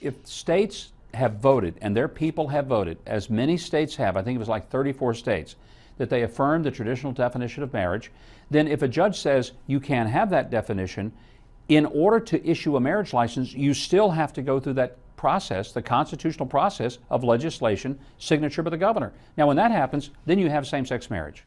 if states have voted, and their people have voted, as many states have, I think it was like 34 states, that they affirmed the traditional definition of marriage, then if a judge says you can't have that definition, in order to issue a marriage license, you still have to go through that process, the constitutional process of legislation, signature by the governor. Now, when that happens, then you have same-sex marriage.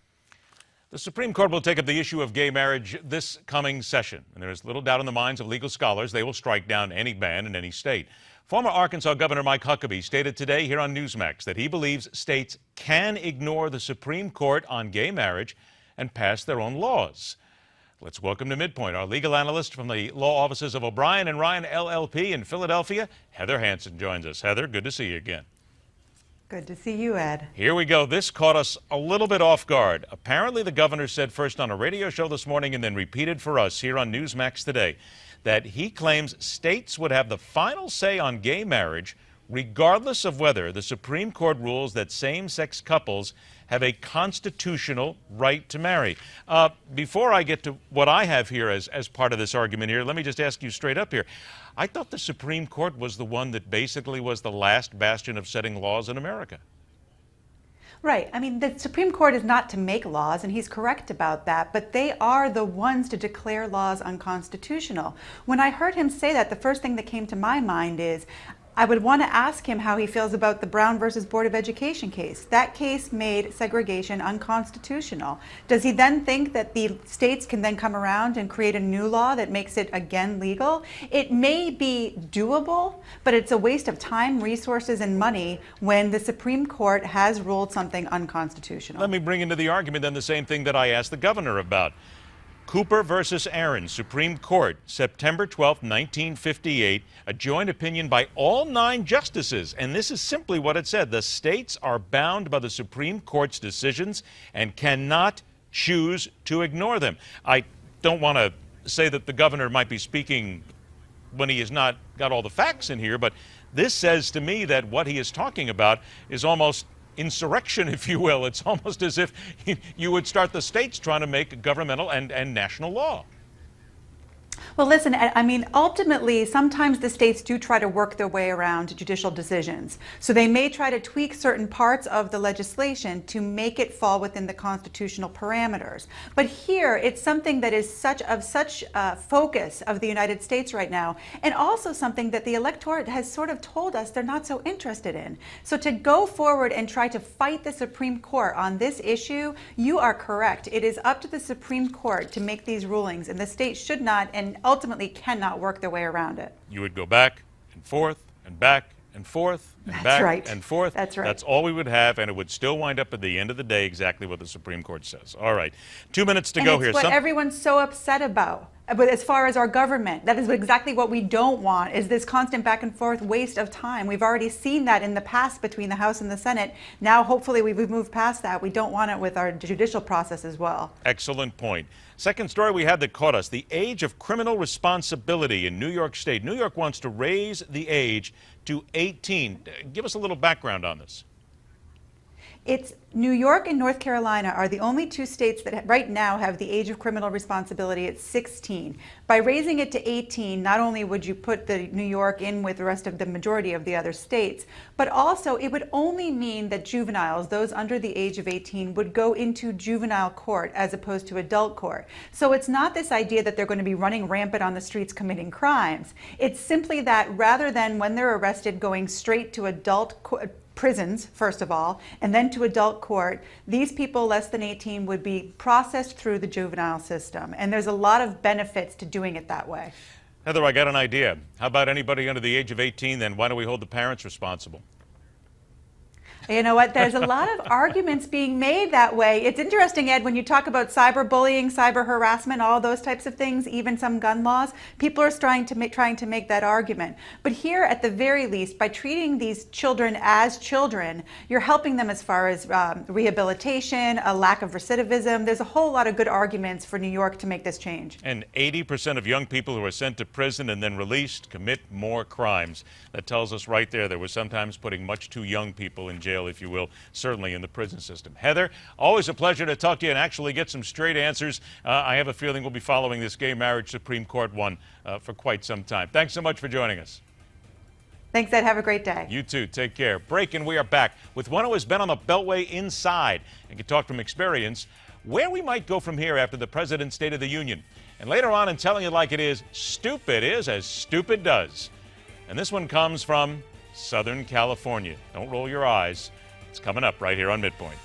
The Supreme Court will take up the issue of gay marriage this coming session, and there is little doubt in the minds of legal scholars they will strike down any ban in any state. Former Arkansas Governor Mike Huckabee stated today here on Newsmax that he believes states can ignore the Supreme Court on gay marriage and pass their own laws. Let's welcome to Midpoint our legal analyst from the law offices of O'Brien and Ryan LLP in Philadelphia. Heather Hansen joins us. Heather, good to see you again. Good to see you, Ed. Here we go. This caught us a little bit off guard. Apparently, the governor said first on a radio show this morning and then repeated for us here on Newsmax today that he claims states would have the final say on gay marriage regardless of whether the Supreme Court rules that same-sex couples have a constitutional right to marry. Before I get to what I have here as part of this argument here, let me just ask you straight up here. I thought the Supreme Court was the one that basically was the last bastion of setting laws in America. Right. I mean, the Supreme Court is not to make laws, and he's correct about that, but they are the ones to declare laws unconstitutional. When I heard him say that, the first thing that came to my mind is I would want to ask him how he feels about the Brown versus Board of Education case. That case made segregation unconstitutional. Does he then think that the states can then come around and create a new law that makes it again legal? It may be doable, but it's a waste of time, resources, and money when the Supreme Court has ruled something unconstitutional. Let me bring into the argument then the same thing that I asked the governor about. Cooper versus Aaron, Supreme Court, September 12, 1958, a joint opinion by all 9 justices. And this is simply what it said. The states are bound by the Supreme Court's decisions and cannot choose to ignore them. I don't want to say that the governor might be speaking when he has not got all the facts in here, but this says to me that what he is talking about is almost insurrection, if you will. It's almost as if you would start the states trying to make governmental and national law. Well, listen, I mean, ultimately, sometimes the states do try to work their way around judicial decisions. So they may try to tweak certain parts of the legislation to make it fall within the constitutional parameters. But here, it's something that is such focus of the United States right now, and also something that the electorate has sort of told us they're not so interested in. So to go forward and try to fight the Supreme Court on this issue, you are correct. It is up to the Supreme Court to make these rulings, and the states should not and ultimately cannot work their way around it. You would go back and forth and back and forth and That's back right. and forth. That's right. That's all we would have, and it would still wind up at the end of the day exactly what the Supreme Court says. All right, 2 minutes to go here. What everyone's so upset about. But as far as our government, that is exactly what we don't want, is this constant back and forth waste of time. We've already seen that in the past between the House and the Senate. Now, hopefully, we've moved past that. We don't want it with our judicial process as well. Excellent point. Second story we had that caught us, the age of criminal responsibility in New York State. New York wants to raise the age to 18. Give us a little background on this. It's New York and North Carolina are the only 2 states that right now have the age of criminal responsibility at 16. By raising it to 18, not only would you put the New York in with the rest of the majority of the other states, but also it would only mean that juveniles, those under the age of 18, would go into juvenile court as opposed to adult court. So it's not this idea that they're going to be running rampant on the streets committing crimes. It's simply that rather than when they're arrested going straight to adult prisons, first of all, and then to adult court, these people less than 18 would be processed through the juvenile system. And there's a lot of benefits to doing it that way. Heather, I got an idea. How about anybody under the age of 18, then why don't we hold the parents responsible? You know what? There's a lot of arguments being made that way. It's interesting, Ed, when you talk about cyberbullying, cyber harassment, all those types of things, even some gun laws, people are trying to make that argument. But here, at the very least, by treating these children as children, you're helping them as far as rehabilitation, a lack of recidivism. There's a whole lot of good arguments for New York to make this change. And 80% of young people who are sent to prison and then released commit more crimes. That tells us right there we're sometimes putting much too young people in jail, if you will, certainly in the prison system. Heather, always a pleasure to talk to you and actually get some straight answers. I have a feeling we'll be following this gay marriage Supreme Court one for quite some time. Thanks so much for joining us. Thanks, Ed. Have a great day. You too. Take care. Break, and we are back with one who has been on the Beltway inside and can talk from experience where we might go from here after the President's State of the Union. And later on, in Telling It Like It Is, stupid is as stupid does. And this one comes from Southern California. Don't roll your eyes. It's coming up right here on Midpoint.